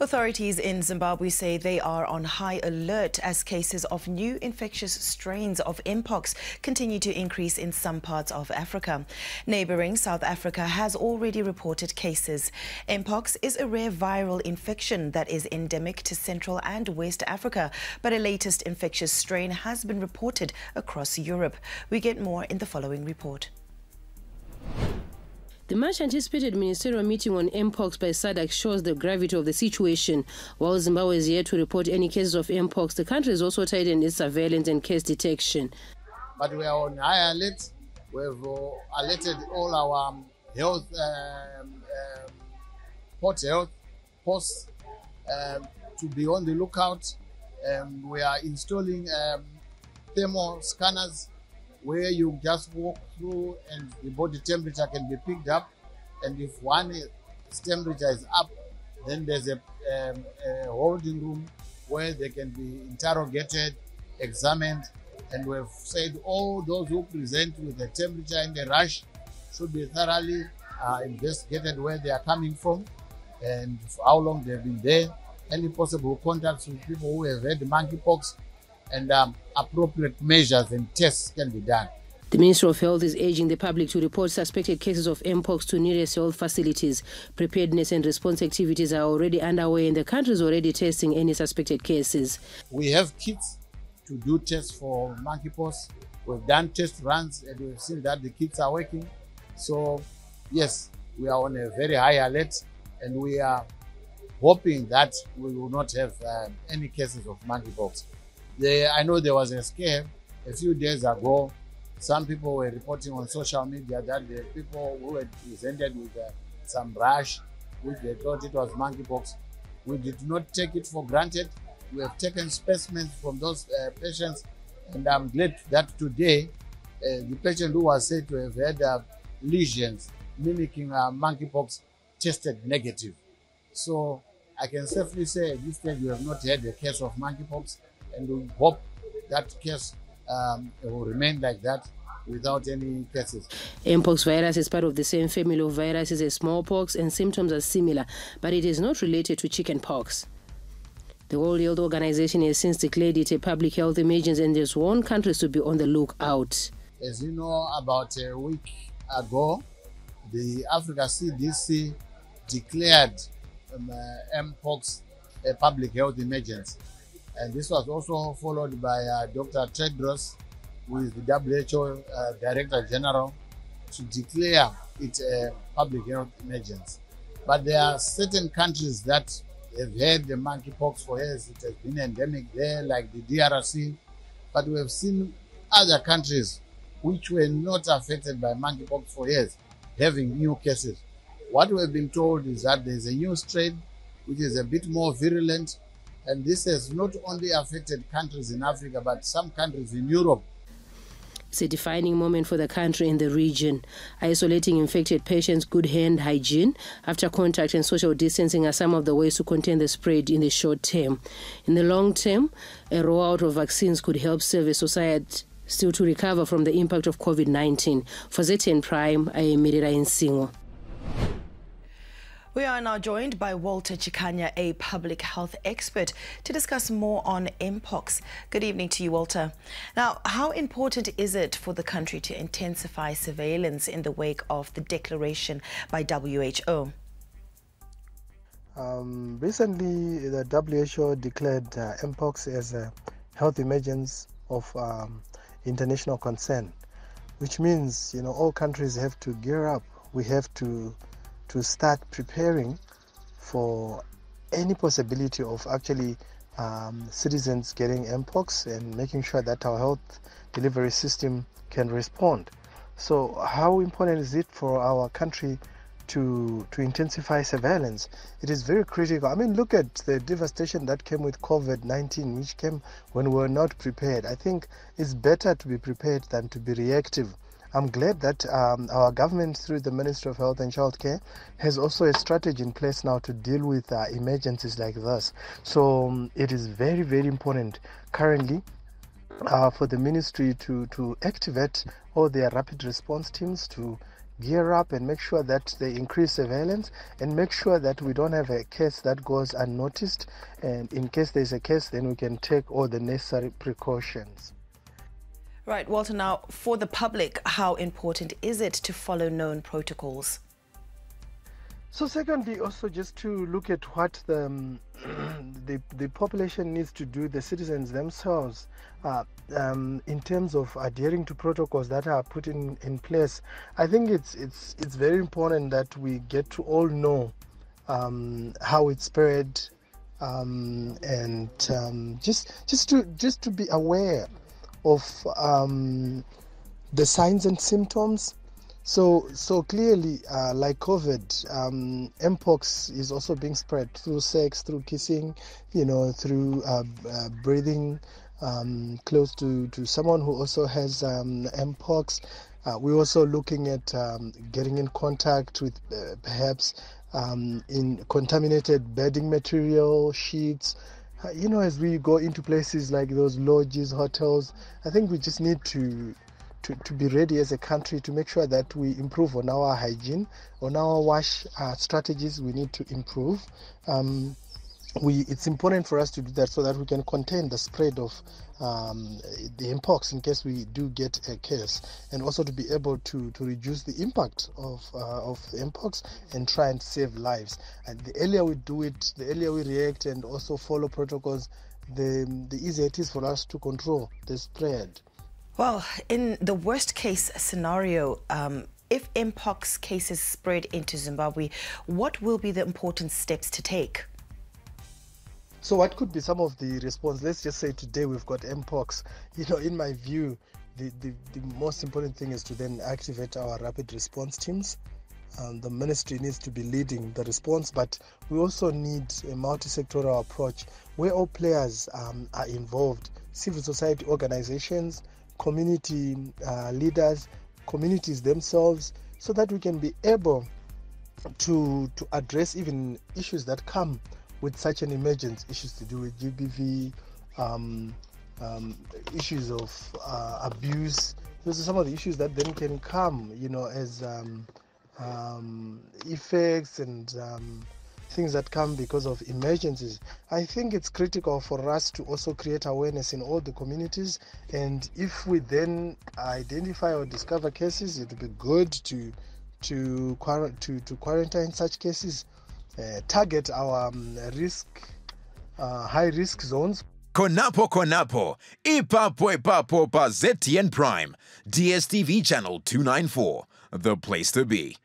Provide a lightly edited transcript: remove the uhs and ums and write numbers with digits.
Authorities in Zimbabwe say they are on high alert as cases of new infectious strains of MPOX continue to increase in some parts of Africa. Neighboring South Africa has already reported cases. MPOX is a rare viral infection that is endemic to Central and West Africa, but a latest infectious strain has been reported across Europe. We get more in the following report. The much-anticipated ministerial meeting on MPOX by SADC shows the gravity of the situation. While Zimbabwe is yet to report any cases of MPOX, the country has also tightened its surveillance and case detection. But we are on high alert. We've alerted all our health, port health posts to be on the lookout. We are installing thermal scanners where you just walk through and the body temperature can be picked up, and if one's temperature is up, then there's a holding room where they can be interrogated, examined, and we've said all those who present with a temperature and a rash should be thoroughly investigated, where they are coming from and for how long they've been there, any possible contacts with people who have had monkeypox, and appropriate measures and tests can be done. The Minister of Health is urging the public to report suspected cases of MPOX to nearest health facilities. Preparedness and response activities are already underway, and the country is already testing any suspected cases. We have kits to do tests for monkeypox. We've done test runs and we've seen that the kits are working. So yes, we are on a very high alert, and we are hoping that we will not have any cases of monkeypox. I know there was a scare a few days ago. Some people were reporting on social media that the people who had presented with some rash, which they thought it was monkeypox. We did not take it for granted. We have taken specimens from those patients, and I'm glad that today the patient who was said to have had lesions mimicking monkeypox tested negative. So I can safely say at this stage we have not had a case of monkeypox, and we hope that case will remain like that without any cases. MPOX virus is part of the same family of viruses as smallpox, and symptoms are similar, but it is not related to chickenpox. The World Health Organization has since declared it a public health emergency and has warned countries to be on the lookout. As you know, about a week ago, the Africa CDC declared MPOX a public health emergency. And this was also followed by Dr. Tedros, who is the WHO Director General, to declare it a public health emergency. But there are certain countries that have had the monkeypox for years. It has been endemic there, like the DRC. But we have seen other countries which were not affected by monkeypox for years having new cases. What we have been told is that there's a new strain which is a bit more virulent, and this has not only affected countries in Africa, but some countries in Europe. It's a defining moment for the country and the region. Isolating infected patients, good hand hygiene after contact, and social distancing are some of the ways to contain the spread in the short term. In the long term, a rollout of vaccines could help civil society still to recover from the impact of COVID-19. For ZTN Prime, I am Mirira Nsingo. We are now joined by Walter Chikanya, a public health expert, to discuss more on MPOX. Good evening to you, Walter. Now, how important is it for the country to intensify surveillance in the wake of the declaration by WHO? Recently, the WHO declared MPOX as a health emergency of international concern, which means, all countries have to gear up. We have to start preparing for any possibility of actually citizens getting MPOX and making sure that our health delivery system can respond. So how important is it for our country to intensify surveillance? It is very critical. I mean, look at the devastation that came with COVID-19, which came when we were not prepared. I think it's better to be prepared than to be reactive. I'm glad that our government, through the Ministry of Health and Childcare, has also a strategy in place now to deal with emergencies like this. So it is very, very important currently for the ministry to activate all their rapid response teams to gear up and make sure that they increase surveillance and make sure that we don't have a case that goes unnoticed, and in case there's a case, then we can take all the necessary precautions. Right, Walter, now for the public, how important is it to follow known protocols? So secondly, also just to look at what the population needs to do, the citizens themselves, in terms of adhering to protocols that are put in place. I think it's very important that we get to all know how it's spread, and just to be aware of the signs and symptoms. So clearly, like COVID, MPOX is also being spread through sex, through kissing, through breathing close to someone who also has MPOX. We're also looking at getting in contact with perhaps in contaminated bedding material, sheets. As we go into places like those lodges, hotels, I think we just need to be ready as a country to make sure that we improve on our hygiene, on our wash strategies. We need to improve. It's important for us to do that so that we can contain the spread of the MPOX in case we do get a case, and also to be able to reduce the impact of MPOX and try and save lives. And the earlier we do it, the earlier we react and also follow protocols, the easier it is for us to control the spread. Well, in the worst case scenario, if MPOX cases spread into Zimbabwe, what will be the important steps to take? So what could be some of the response? Let's just say today we've got MPOX. In my view, the most important thing is to then activate our rapid response teams. The ministry needs to be leading the response, but we also need a multi-sectoral approach where all players are involved: civil society organizations, community leaders, communities themselves, so that we can be able to address even issues that come with such an emergence, issues to do with GBV, issues of abuse. Those are some of the issues that then can come, as effects and things that come because of emergencies. I think it's critical for us to also create awareness in all the communities, and if we then identify or discover cases, it would be good to quarantine such cases, target our high risk zones. Konapo, ipapo pa ZTN Prime, DSTV channel 294, the place to be.